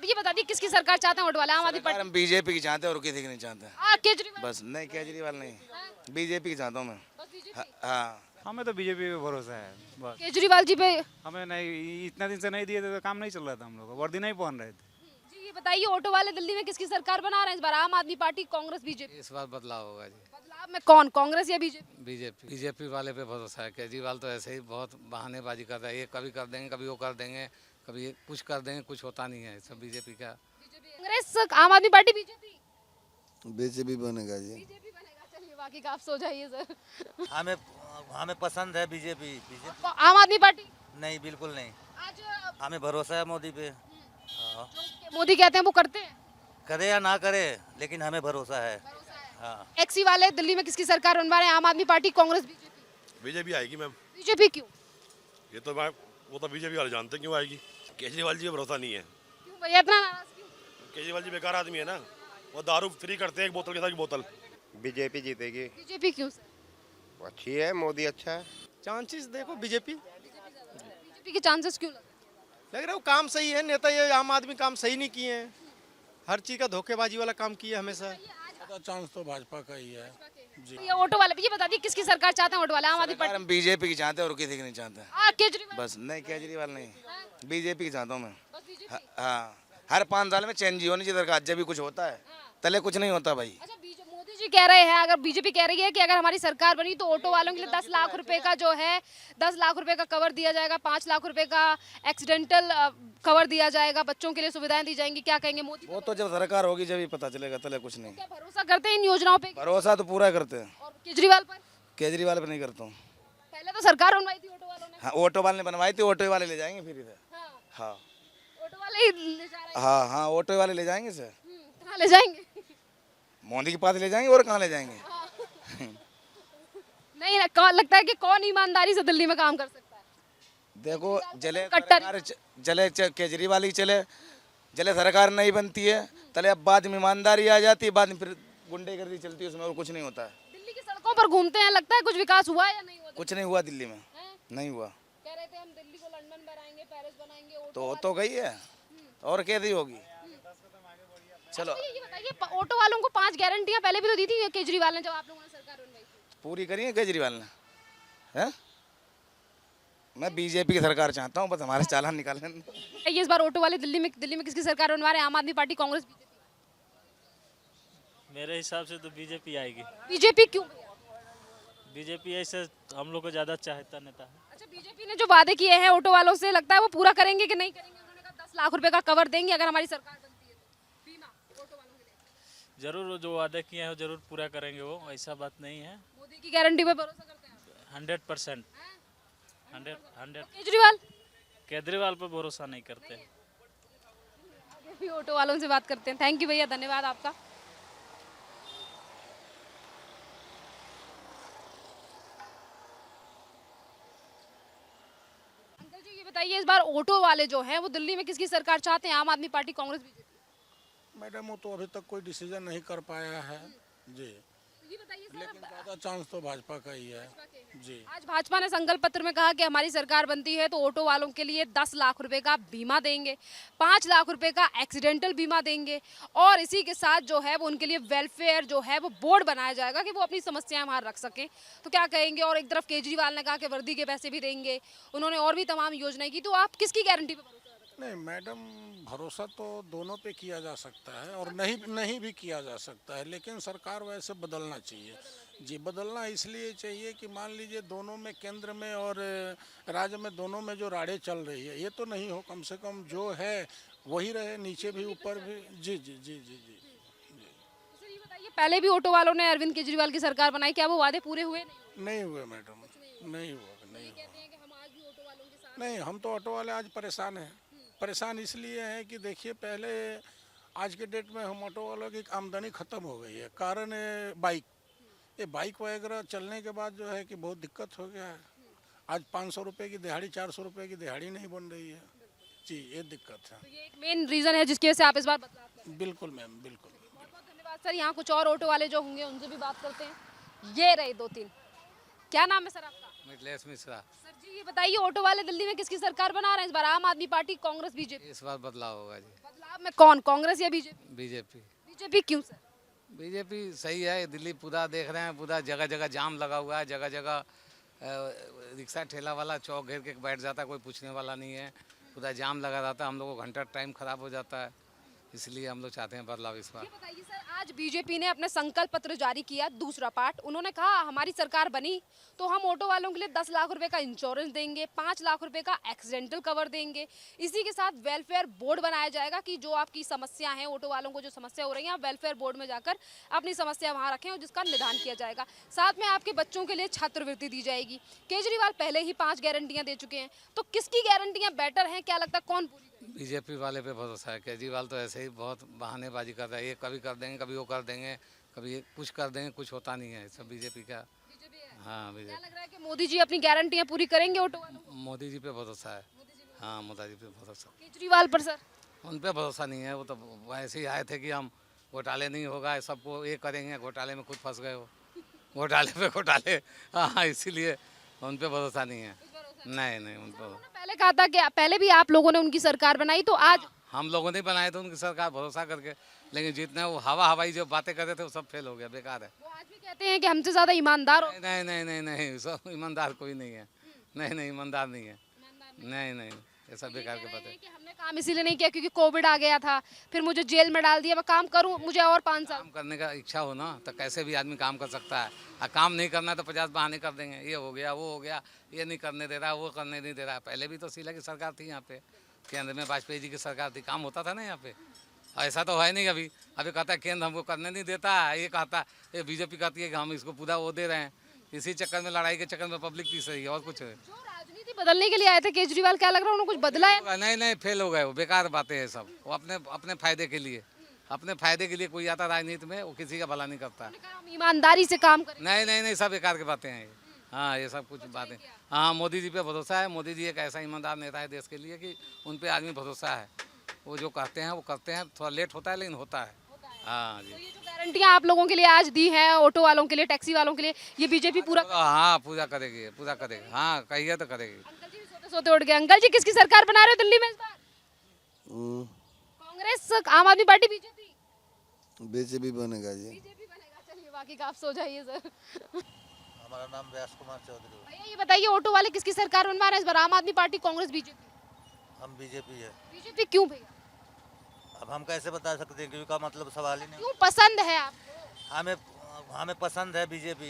वाले ये बता दी किसकी सरकार चाहते हैं वोट वाले? आम आदमी सरकार पार्टी? हम बीजेपी की चाहते हैं और किसी की नहीं चाहते हैं। केजरीवाल? बस नहीं, केजरीवाल नहीं, बीजेपी की चाहता हूँ मैं। बस बीजेपी? हाँ, हमें तो बीजेपी पे भरोसा है बस। केजरीवाल जी पे? हमें नहीं, इतना दिन से नहीं दिए थे तो काम नहीं चल रहा था, हम लोग को वर्दी नहीं पहन रहे थे। जी ये बताइए, ऑटो वाले दिल्ली में किसकी सरकार बना रहे हैं इस बार? आम आदमी पार्टी, कांग्रेस, बीजेपी? इस बार बदलाव होगा जी। बदलाव में कौन, कांग्रेस या बीजेपी? बीजेपी वाले पे भरोसा है। केजरीवाल तो ऐसे ही बहुत बहानेबाजी कर रहा है, ये कभी कर देंगे, कभी वो कर देंगे, कभी कुछ कर देंगे, कुछ होता नहीं है। सब बीजेपी का। कांग्रेस, आम आदमी पार्टी, बीजेपी? बीजेपी बनेगा जी। बीजेपी बनेगा। चलिए बाकी का आप सो जाइए सर। हमें हमें पसंद है बीजेपी। आम आदमी पार्टी? नहीं, बिल्कुल नहीं। आज हमें भरोसा है मोदी पे। हाँ। जो मोदी कहते हैं वो करते हैं? करे या ना करे, लेकिन हमें भरोसा है। हाँ। एक्सी वाले दिल्ली में किसकी सरकार बनवा रहे हैं? आम आदमी पार्टी, कांग्रेस, बीजेपी? बीजेपी आएगी मैम। बीजेपी क्यों? ये तो मैं वो तो बीजेपी वाले जानते हैं क्यों आएगी। केजरीवाल जी पे भरोसा नहीं है। क्यों भैया इतना नाराज क्यों? केजरीवाल जी बेकार आदमी है ना, वो दारू फ्री करते हैं एक बोतल के साथ एक बोतल। बीजेपी जीतेगी। बीजेपी क्यों सर? अच्छी है, मोदी अच्छा है। चांसेस देखो बीजेपी बीजेपी के चांसेस क्यों लग रहा है, वो काम सही है। नेता ये आम आदमी काम सही नहीं किए हैं, हर चीज का धोखेबाजी वाला काम किया हमेशा। चांस तो भाजपा का ही है जी। ये ऑटो वाले ये बता दिए किसकी सरकार चाहते हैं वोट वाले? आम आदमी सरकार पार्टी? हम बीजेपी की चाहते हैं और किसी की नहीं चाहते हैं। केजरीवाल? बस नहीं, केजरीवाल नहीं, बीजेपी की चाहता हूँ मैं। बस बीजेपी? हाँ, हर 5 साल में चेंज होनी चाहिए सरकार, जब भी कुछ होता है, तले कुछ नहीं होता भाई। अच्छा, मोदी जी कह रहे हैं, अगर बीजेपी कह रही है कि अगर हमारी सरकार बनी तो ऑटो वालों के लिए 10 लाख रुपए का जो है 10 लाख रुपए का कवर दिया जाएगा, 5 लाख रुपए का एक्सीडेंटल कवर दिया जाएगा, बच्चों के लिए सुविधाएं दी जाएंगी। क्या कहेंगे मोदी? वो तो जब सरकार होगी जब ही पता चलेगा, तले कुछ नहीं। क्या भरोसा करते हैं इन योजनाओं पे? भरोसा तो पूरा करते हैं। और केजरीवाल पर? केजरीवाल पे नहीं करता हूँ। पहले तो सरकार बनवाई थी ऑटो वालों ने। हाँ, ऑटो वाले ने बनवाई थी, ऑटो वाले ले जाएंगे फिर इधर। हाँ, ऑटो वाले ही ले जा रहे हैं। हाँ हाँ, ऑटो वाले ले जाएंगे सर। कहाँ ले जाएंगे? मोदी के पास ले जाएंगे और कहाँ ले जाएंगे। नहीं लगता है कि कौन ईमानदारी से दिल्ली में काम कर सकता है? देखो, जले कट्टर। सरकार चले केजरीवाल ही चले, जले सरकार नहीं बनती है तले अब बाद में ईमानदारी आ जाती है, बाद में फिर गुंडेगर्दी चलती है, उसमें और कुछ नहीं होता है। दिल्ली की सड़कों पर घूमते हैं, लगता है कुछ विकास हुआ है या नहीं हुआ? कुछ नहीं हुआ दिल्ली में, हैं? नहीं हुआ। कह रहे थे हम दिल्ली को लंदन बनाएंगे, पेरिस बनाएंगे। तो हो तो गई है, और कैसी होगी। चलो, ये बताइए, ऑटो वालों को 5 गारंटियां पहले भी तो दी थी केजरीवाल ने जब आप लोगों ने सरकार बनवाई थी। पूरी करी है केजरीवाल ने, है? मैं बीजेपी की सरकार चाहता हूँ, बस हमारे चालान निकालने। ये इस बार ऑटो वाले दिल्ली में किसकी सरकार बनवा रहे हैं? आम आदमी पार्टी, कांग्रेस, बीजेपी? मेरे हिसाब से तो बीजेपी आएगी। बीजेपी क्यों? बीजेपी ऐसे हम लोग को ज़्यादा चाहता नेता है। अच्छा, बीजेपी ने जो वादे किए हैं ऑटो वालों से, लगता है वो पूरा करेंगे कि नहीं करेंगे? उन्होंने कहा 10 लाख रुपए का कवर देंगे अगर हमारी सरकार बनती है तो, बीमा ऑटो वालों के लिए। जरूर वो जो वादे किए हैं वो जरूर पूरा करेंगे, वो ऐसा बात नहीं है। मोदी की गारंटी पे भरोसा करते हैं आप? 100%। 100। केजरीवाल? केजरीवाल पर भरोसा नहीं करते। आगे भी ऑटो वालों से बात करते हैं। थैंक यू भैया, धन्यवाद आपका। अंकल जी ये बताइए, इस बार ऑटो वाले जो हैं वो दिल्ली में किसकी सरकार चाहते हैं? आम आदमी पार्टी, कांग्रेस, बीजेपी? मैडम वो तो अभी तक कोई डिसीजन नहीं कर पाया है जी, ये बताइए सर, लेकिन ज़्यादा चांस तो भाजपा का ही है जी। आज भाजपा ने संकल्प पत्र में कहा कि हमारी सरकार बनती है तो ऑटो वालों के लिए 10 लाख रुपए का बीमा देंगे, 5 लाख रुपए का एक्सीडेंटल बीमा देंगे, और इसी के साथ जो है वो उनके लिए वेलफेयर जो है वो बोर्ड बनाया जाएगा कि वो अपनी समस्याएं वहाँ रख सकें। तो क्या कहेंगे? और एक तरफ केजरीवाल ने कहा कि वर्दी के पैसे भी देंगे, उन्होंने और भी तमाम योजनाएं की। तो आप किसकी गारंटी पे भरोसा रखते हैं? नहीं मैडम, भरोसा तो दोनों पे किया जा सकता है और नहीं भी किया जा सकता है, लेकिन सरकार वैसे बदलना चाहिए जी। बदलना इसलिए चाहिए कि मान लीजिए दोनों में, केंद्र में और राज्य में, दोनों में जो राड़े चल रही है, ये तो नहीं हो, कम से कम जो है वही रहे, नीचे भी ऊपर भी। जी जी जी जी जी जी। सर ये बताइए, पहले भी ऑटो वालों ने अरविंद केजरीवाल की सरकार बनाई, क्या वो वादे पूरे हुए? नहीं हुए मैडम, नहीं हुआ। नहीं, हम तो ऑटो वाले आज परेशान हैं। परेशान इसलिए हैं कि देखिए, पहले आज के डेट में हम ऑटो वालों की आमदनी ख़त्म हो गई है, कारण बाइक। ये बाइक वगैरह चलने के बाद जो है कि बहुत दिक्कत हो गया है। आज 500 रुपये की दिहाड़ी, 400 रुपये की दिहाड़ी नहीं बन रही है जी, ये दिक्कत है। तो ये एक मेन रीज़न है जिसकी वजह से आप इस बार बदलाव कर रहे हैं। बिल्कुल मैम, बिल्कुल। बहुत बहुत धन्यवाद सर। यहाँ कुछ और ऑटो वाले जो होंगे उनसे भी बात करते हैं। ये रहे 2-3। क्या नाम है सर आपका? मिथिलेश मिश्रा। सर जी ये बताइए, ऑटो वाले दिल्ली में किसकी सरकार बना रहे हैं इस बार? आम आदमी पार्टी, कांग्रेस, बीजेपी? इस बार बदलाव होगा जी। बदलाव में कौन, कांग्रेस या बीजेपी? बीजेपी। बीजेपी क्यों सर? बीजेपी सही है। दिल्ली पूरा देख रहे हैं, पूरा जगह जगह जाम लगा हुआ है, जगह जगह रिक्शा ठेला वाला चौक घेर के बैठ जाता है, कोई पूछने वाला नहीं है। पूरा जाम लगा रहता है, हम लोगों को घंटा टाइम खराब हो जाता है, इसलिए हम लोग चाहते हैं बदलाव इस बार। ये बताइए सर, आज बीजेपी ने अपने संकल्प पत्र जारी किया, दूसरा पार्ट। उन्होंने कहा हमारी सरकार बनी तो हम ऑटो वालों के लिए 10 लाख रुपए का इंश्योरेंस देंगे, 5 लाख रुपए का एक्सीडेंटल कवर देंगे। इसी के साथ वेलफेयर बोर्ड बनाया जाएगा कि जो आपकी समस्या है, ऑटो वालों को जो समस्या हो रही है, आप वेलफेयर बोर्ड में जाकर अपनी समस्या वहाँ रखें और जिसका निदान किया जाएगा। साथ में आपके बच्चों के लिए छात्रवृत्ति दी जाएगी। केजरीवाल पहले ही 5 गारंटियां दे चुके हैं, तो किसकी गारंटियां बेटर हैं? क्या लगता है कौन पूरी करेगा? बीजेपी वाले पे भरोसा है। केजरीवाल तो ऐसे ही बहुत बहानेबाजी कर रहा है, ये कभी कर देंगे, कभी वो कर देंगे, कभी कुछ कर देंगे, कुछ होता नहीं है। सब बीजेपी का। हाँ, क्या बीजेपी। लग रहा है कि मोदी जी अपनी गारंटियां पूरी करेंगे ऑटो वालों को? मोदी जी पे भरोसा है। हाँ, मोदी जी पे भरोसा। केजरीवाल पर सर? उन पे भरोसा नहीं है। वो तो वैसे ही आए थे कि हम घोटाले नहीं होगा, सबको ये करेंगे, घोटाले में खुद फंस गए हो। घोटाले पे घोटाले। हाँ, इसीलिए उन पे भरोसा नहीं है। नहीं, उन पर उन्होंने पहले कहा था कि पहले भी आप लोगों ने उनकी सरकार बनाई, तो आज हम लोगों ने बनाए थे उनकी सरकार भरोसा करके, लेकिन जितने वो हवाई जो बातें कर रहे थे वो सब फेल हो गया, बेकार है। वो आज भी कहते हैं कि हमसे ज्यादा ईमानदार हो। नहीं, सब ईमानदार कोई नहीं है। नहीं, ईमानदार नहीं है। नहीं, ये सब बेकार के बातें। कि हमने काम इसीलिए नहीं किया क्योंकि कोविड आ गया था, फिर मुझे जेल में डाल दिया, मैं काम करूं, मुझे और 5 साल। काम करने का इच्छा हो ना तो कैसे भी आदमी काम कर सकता है। और काम नहीं करना है तो 50 बहाने कर देंगे, ये हो गया, वो हो गया, ये नहीं करने दे रहा, वो करने नहीं दे रहा। पहले भी तो शीला की सरकार थी यहाँ पे, केंद्र में वाजपेयी जी की सरकार थी, काम होता था ना यहाँ पे। ऐसा तो है नहीं। अभी कहता है केंद्र हमको करने नहीं देता, ये कहता ये बीजेपी कहती है कि हम इसको पूरा वो दे रहे हैं। इसी चक्कर में, लड़ाई के चक्कर में पब्लिक पीस रही है, और कुछ है। जो राजनीति बदलने के लिए आए थे केजरीवाल, क्या लग रहा है उन्होंने कुछ बदला है? नहीं, फेल हो गए वो, बेकार बातें हैं सब। वो अपने फायदे के लिए, कोई आता राजनीति में, वो किसी का भला नहीं करता। उन्होंने कहा, हम ईमानदारी से काम करें। नहीं, सब बेकार की बातें हैं। हाँ, ये सब कुछ बातें। हाँ, मोदी जी पे भरोसा है। मोदी जी एक ऐसा ईमानदार नेता है देश के लिए कि उन पे आदमी भरोसा है। वो जो कहते हैं वो करते हैं, थोड़ा लेट होता है लेकिन होता है। हाँ जी। तो ये जो गारंटियां आप लोगों के लिए आज दी हैं, ऑटो वालों के लिए, टैक्सी वालों के लिए, ये बीजेपी पूरा? हाँ, पूरा करेगी। हाँ, कहिए तो करेगी। अंकल जी भी सोते सोते उठ गए। अंकल जी किसकी सरकार बना रहे हो दिल्ली में इस बार? कांग्रेस, आम आदमी पार्टी, बीजेपी? बीजेपी बनेगा जी। बीजेपी बनेगा। चलिए, बाकी का आप सो जाइए सर। हमारा नाम व्यास कुमार चौधरी। भैया ये बताइए, ऑटो वाले किसकी सरकार बनवा रहे हैं इस बार? आम आदमी पार्टी, कांग्रेस, बीजेपी? हम बीजेपी है। बीजेपी क्यों भैया? अब हम कैसे बता सकते हैं, क्योंकि का मतलब सवाल ही नहीं। क्यों पसंद है आपको? हमें पसंद है बीजेपी।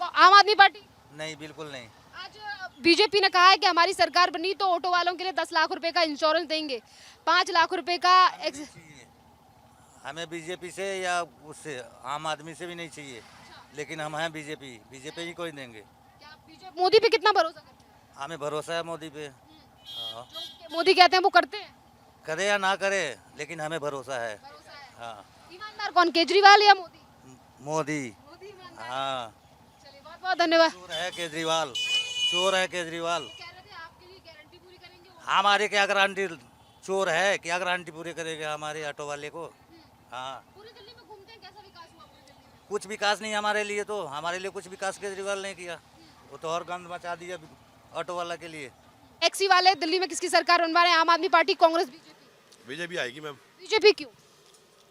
आम आदमी पार्टी? नहीं, बिल्कुल नहीं। आज बीजेपी ने कहा है कि हमारी सरकार बनी तो ऑटो वालों के लिए 10 लाख रुपए का इंश्योरेंस देंगे, 5 लाख रुपए का हमें बीजेपी से या उससे आम आदमी से भी नहीं चाहिए, लेकिन हम हैं बीजेपी ही कोई देंगे। क्या आप बीजेपी, मोदी पे कितना भरोसा करते हैं? हमें भरोसा है मोदी पे। हाँ। जो मोदी कहते हैं वो करते हैं? करे या ना करे, लेकिन हमें भरोसा है। हाँ। ईमानदार कौन, केजरीवाल या मोदी? मोदी। मोदी ईमानदार। हाँ। चलिए, बहुत बहुत धन्यवाद। चोर है केजरीवाल, चोर है केजरीवाल। कह रहे थे आपके लिए गारंटी पूरी करेंगे वो। हमारे क्या गारंटी, चोर है, क्या गारंटी पूरी करेगा हमारे ऑटो वाले को। हाँ। पूरी दिल्ली में घूमते हैं, कैसा विकास हुआ पूरी दिल्ली में? कुछ विकास नहीं हमारे लिए, तो हमारे लिए कुछ विकास केजरीवाल ने किया। वो तो और गंद मचा दिया ऑटो वाला के लिए। टैक्सी वाले दिल्ली में किसकी सरकार बनवा रहे हैं? आम आदमी पार्टी, कांग्रेस, बीजेपी? बीजेपी आएगी मैम। बीजेपी क्यों?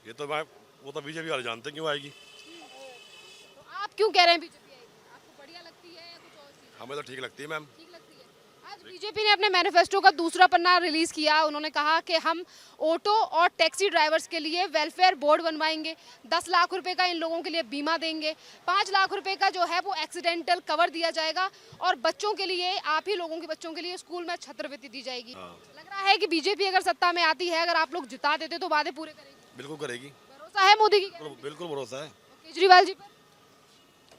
ये तो मैम वो तो बीजेपी वाले जानते हैं क्यों आएगी। तो आप क्यों कह रहे हैं बीजेपी आएगी? आपको बढ़िया लगती है या कुछ और चीज? हमें तो ठीक लगती है मैम। ठीक लगती है। आज बीजेपी ने अपने मैनिफेस्टो का दूसरा पन्ना रिलीज किया। उन्होंने कहा कि हम ऑटो और टैक्सी ड्राइवर्स के लिए वेलफेयर बोर्ड बनवाएंगे, 10 लाख रुपए का इन लोगों के लिए बीमा देंगे, 5 लाख रुपए का जो है वो एक्सीडेंटल कवर दिया जाएगा, और बच्चों के लिए, आप ही लोगों के बच्चों के लिए स्कूल में छात्रवृत्ति दी जाएगी। लग रहा है कि बीजेपी अगर सत्ता में आती है, अगर आप लोग जिता देते तो वादे पूरे करेगी? बिल्कुल करेगी। भरोसा है मोदी की? बिल्कुल भरोसा है। केजरीवाल जी पर?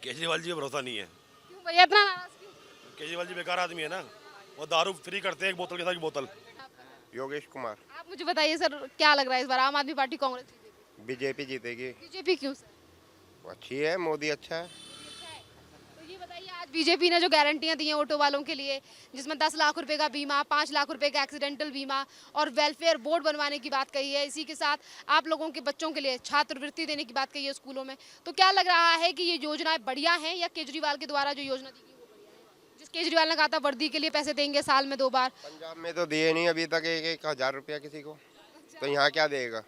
केजरीवाल जी पे भरोसा नहीं है। क्यों भैया इतना नाराज क्यों? केजरीवाल जी बेकार आदमी है ना, वो दारू फ्री करते हैं एक बोतल के साथ बोतल। योगेश कुमार। आप मुझे बताइए सर, क्या लग रहा है इस बार आम आदमी पार्टी, कांग्रेस, बीजेपी जीतेगी। बीजेपी क्यों सर? वो अच्छी है, मोदी अच्छा है। तो ये बताइए, आज बीजेपी ने जो गारंटियां दी हैं ऑटो वालों के लिए, जिसमें 10 लाख रुपए का बीमा, 5 लाख रुपए का एक्सीडेंटल बीमा और वेलफेयर बोर्ड बनवाने की बात कही है, इसी के साथ आप लोगों के बच्चों के लिए छात्रवृत्ति देने की बात कही है स्कूलों में, तो क्या लग रहा है कि ये योजनाएं बढ़िया हैं या केजरीवाल के द्वारा जो योजना दी गई वो बढ़िया है, केजरीवाल ने कहा था वर्दी के लिए पैसे देंगे साल में 2 बार। पंजाब में तो दिए नहीं अभी तक 1,000 रुपया किसी को, तो यहाँ क्या देगा?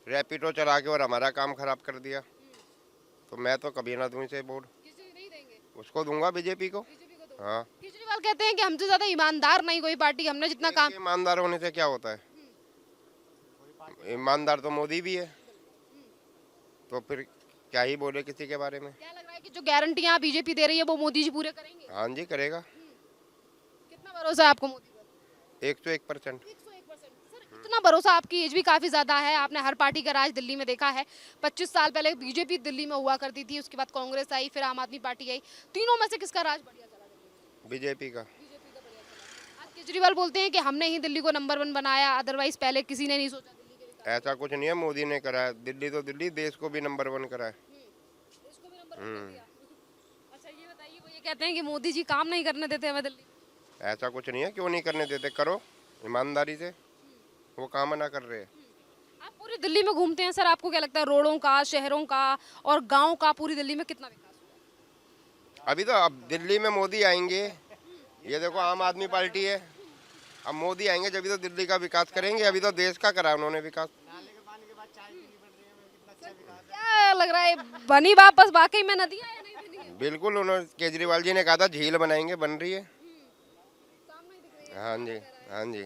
रैपिडो चला के और हमारा काम खराब कर दिया, तो मैं तो कभी ना दूं इसे वोट। उसको दूंगा, बीजेपी को। हाँ, केजरीवाल कहते हैं कि हमसे ज्यादा ईमानदार नहीं कोई पार्टी, हमने जितना काम। ईमानदार होने से क्या होता है? ईमानदार तो मोदी भी है, तो फिर क्या ही बोले किसी के बारे में। क्या लग रहा है कि जो गारंटियां बीजेपी दे रही है वो मोदी जी पूरे करेंगे? हाँ जी, करेगा। कितना भरोसा है आपको मोदी पर? 101%। 101%। सर इतना भरोसा, आपकी एज भी काफी ज्यादा है, आपने हर पार्टी का राज दिल्ली में देखा है। 25 साल पहले बीजेपी दिल्ली में हुआ करती थी, उसके बाद कांग्रेस आई, फिर आम आदमी पार्टी आई। तीनों में से किसका राज बढ़िया चला? बीजेपी का। आज केजरीवाल बोलते हैं कि हमने ही दिल्ली को नंबर 1 बनाया, अदरवाइज पहले किसी ने नहीं सोचा दिल्ली के लिए। ऐसा कुछ नहीं है, मोदी ने करा है। दिल्ली तो दिल्ली, देश को भी नंबर 1 करा है। इसको भी नंबर 1 कर दिया। अच्छा ये बताइए, वो ये कहते हैं कि मोदी जी काम नहीं करने देते हमें दिल्ली। ऐसा कुछ नहीं है, क्यों नहीं करने देते? करो ईमानदारी से, वो काम मना कर रहे हैं। आप पूरी दिल्ली में घूमते हैं सर, आपको क्या लगता है रोडों का, शहरों का और गाँव का पूरी दिल्ली में कितना विकास हुआ? अभी तो अब दिल्ली में मोदी आएंगे, ये देखो आम आदमी पार्टी है, अब मोदी आएंगे जब तो दिल्ली का विकास करेंगे। अभी तो देश का करा उन्होंने विकास। क्या लग रहा है, बनी वापस वाकई में नदियाँ या नहीं बनी है? बिल्कुल, उन्होंने केजरीवाल जी ने कहा था झील बनाएंगे, बन रही है। हाँ जी, हाँ जी,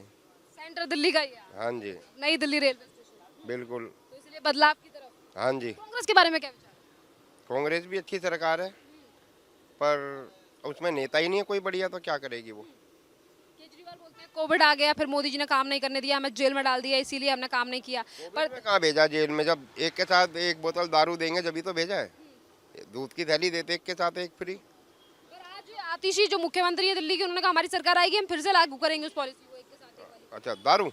सेंटर दिल्ली का ही है, हाँ जी, नई दिल्ली रेलवे स्टेशन, बिल्कुल। तो इसलिए बदलाव की तरफ। हाँ जी, कांग्रेस के बारे में क्या विचार है? कांग्रेस भी अच्छी सरकार है, पर उसमें नेता ही नहीं है कोई बढ़िया, तो क्या करेगी वो? केजरीवाल बोलते हैं कोविड आ गया, फिर मोदी जी ने काम नहीं करने दिया, हमें जेल में डाल दिया, इसीलिए हमने काम नहीं किया। पर कहाँ भेजा जेल में? जब एक के साथ एक बोतल दारू देंगे जब तो भेजा है। दूध की थैली देते एक के साथ एक फ्री। पर आज आतिशी जो मुख्यमंत्री है दिल्ली की, उन्होंने कहा हमारी सरकार आएगी हम फिर से लागू करेंगे उस पॉलिसी को, एक के साथ एक वाली। अच्छा, दारू?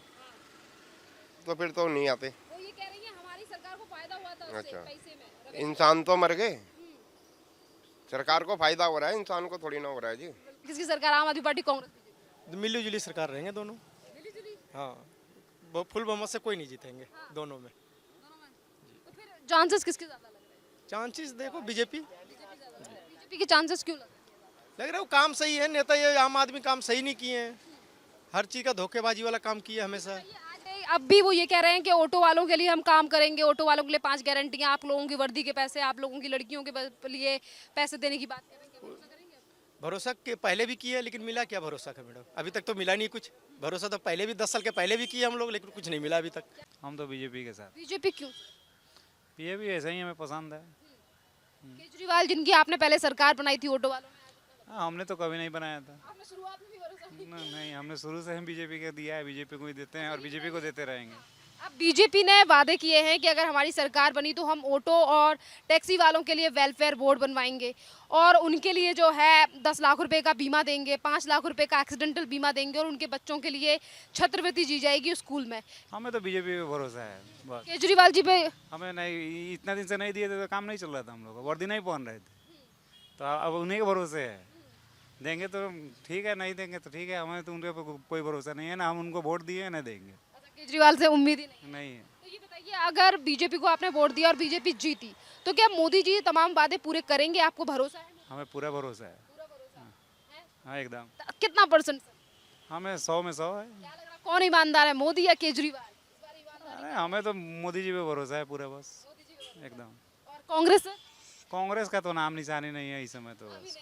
तो फिर तो नहीं आते। वो ये कह रही है हमारी सरकार को फायदा हुआ था उससे, अच्छा, पैसे में। इंसान तो मर गए, सरकार को फायदा हो रहा है, इंसान को थोड़ी ना हो रहा है जी। किसकी सरकार? आम आदमी पार्टी, कांग्रेस? मिली जुली सरकार रहेंगे दोनों। हाँ, वो फुल बहुमत से कोई नहीं जीतेंगे दोनों में। तो फिर चांसेस किसके ज्यादा लग रहे हैं? चांसेस देखो बीजेपी। बीजेपी के चांसेस क्यों लग रहे हैं? लग रहा है वो काम सही है, नेता ये आम आदमी काम सही नहीं किए हैं, हर चीज़ का धोखेबाजी वाला काम किया हमेशा। अब भी वो ये कह रहे हैं कि ऑटो वालों के लिए हम काम करेंगे, ऑटो वालों के लिए 5 गारंटियां, आप लोगों की वर्दी के पैसे, आप लोगों की लड़कियों के लिए पैसे देने की बात कर रहे हैं। क्या भरोसा करेंगे आप? भरोसा के पहले भी किया, लेकिन मिला क्या भरोसा का मैडम? अभी तक तो मिला नहीं कुछ। भरोसा तो पहले भी 10 साल के पहले भी किया हम लोग, लेकिन कुछ नहीं मिला अभी तक। हम तो बीजेपी के साथ। बीजेपी क्यों? बीजेपी ऐसा ही हमें पसंद है। केजरीवाल जिनकी आपने पहले सरकार बनाई थी ऑटो वालों ने, हाँ, हमने तो कभी नहीं बनाया था। आपने शुरुआत में भी भरोसा नहीं। नहीं, हमने शुरू से हम बीजेपी का दिया है, बीजेपी को ही देते हैं और बीजेपी को देते रहेंगे। अब बीजेपी ने वादे किए हैं कि अगर हमारी सरकार बनी तो हम ऑटो और टैक्सी वालों के लिए वेलफेयर बोर्ड बनवाएंगे और उनके लिए जो है 10 लाख रुपए का बीमा देंगे, 5 लाख रुपए का एक्सीडेंटल बीमा देंगे और उनके बच्चों के लिए छात्रवृत्ति दी जाएगी स्कूल में। हमें तो बीजेपी पे भरोसा है बस। केजरीवाल जी पे हमें नहीं, इतना दिन से नहीं दिए थे तो काम नहीं चल रहा था, हम लोग वर्दी नहीं पहन रहे थे, तो अब उन्हीं के भरोसे है। देंगे तो ठीक है, नहीं देंगे तो ठीक है, हमें तो उनके ऊपर कोई भरोसा नहीं है, ना हम उनको वोट दिए ना देंगे। केजरीवाल से उम्मीद ही नहीं है। तो ये बताइए, अगर बीजेपी को आपने वोट दिया और बीजेपी जीती तो क्या मोदी जी तमाम वादे पूरे करेंगे? आपको भरोसा है? हमें पूरा भरोसा है। हाँ, एकदम। कितना %? हमें 100 में 100 है। क्या लग रहा है कौन ईमानदार है, मोदी या केजरीवाल? अरे हमें तो मोदी जी पे भरोसा है पूरा, बस एकदम। और कांग्रेस? कांग्रेस का तो नाम निशानी नहीं है इस समय तो बस।